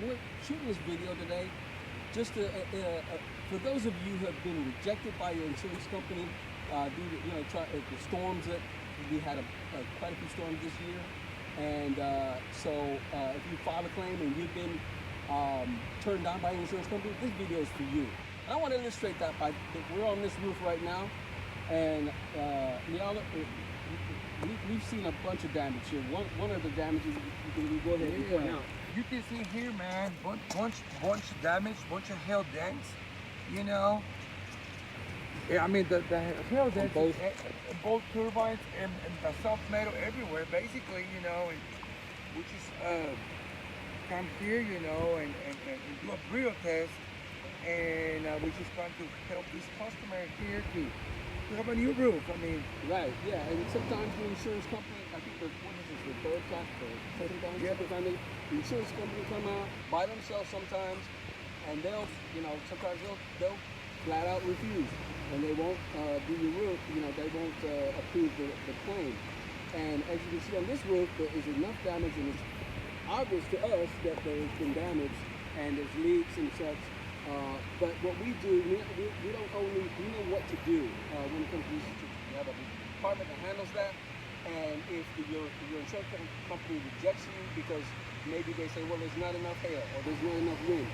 we're shooting this video today just to, for those of you who have been rejected by your insurance company due to the storms that we had quite a few storms this year, and so if you file a claim and you've been turned down by your insurance company, this video is for you. And I want to illustrate that by we're on this roof right now, and we've seen a bunch of damage here. One of the damages you can go ahead and point out. You can see here, man, bunch of damage, bunch of hail dents. You know, I mean the hail dents, both turbines and the soft metal everywhere, basically. You know, and we just come here, you know, and do a real test, and we just trying to help this customer here to have a new roof. I mean, right, yeah, and sometimes the insurance company, I think the third time, the second time, the insurance company come out by themselves sometimes, and sometimes they'll flat out refuse, and they won't do your roof. They won't approve the claim. And as you can see on this roof, there is enough damage, and it's obvious to us that there's been damage and there's leaks and such. But what we do, we know what to do when it comes to these situations. We have a department that handles that, and if your insurance company rejects you because maybe they say, well, there's not enough hail or there's not enough wind.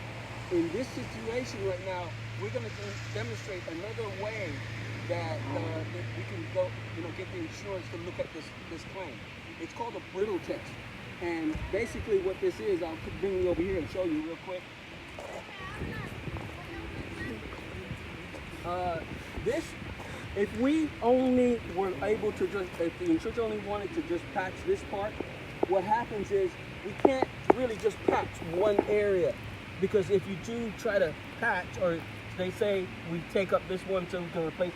In this situation right now, we're going to demonstrate another way that we can go, get the insurance to look at this claim. It's called a brittle test, and basically what this is, I'll bring you over here and show you real quick. If we only were able to if the insurance only wanted to just patch this part, what happens is we can't really just patch one area, because if you do try to patch, or they say we take up this one so we can replace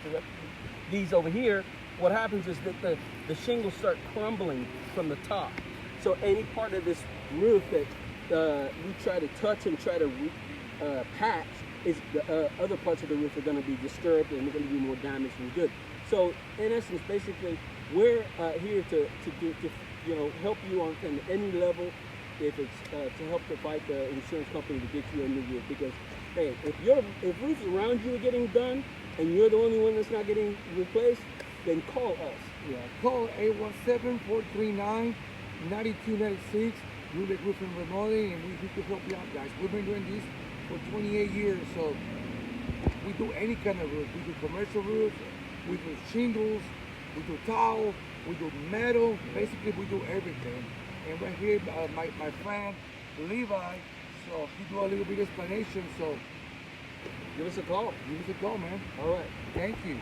these over here, what happens is that the shingles start crumbling from the top. So any part of this roof that we try to touch and try to patch, is the other parts of the roof are going to be disturbed, and we're going to do more damage than good. So in essence, basically, we're here to help you on any level, if it's to help to fight the insurance company to get you a new roof. Because hey, if roofs around you are getting done and you're the only one that's not getting replaced, then call us. Yeah, call 817-439-9296. Rubik Roofing Remodeling, and we can help you out, guys. We've been doing this for 28 years, so we do any kind of roof. We do commercial roofs, we do shingles, we do tile, we do metal. Basically, we do everything. And right here, my friend Levi, so he do a little bit of explanation. So give us a call. Give us a call, man. All right. Thank you.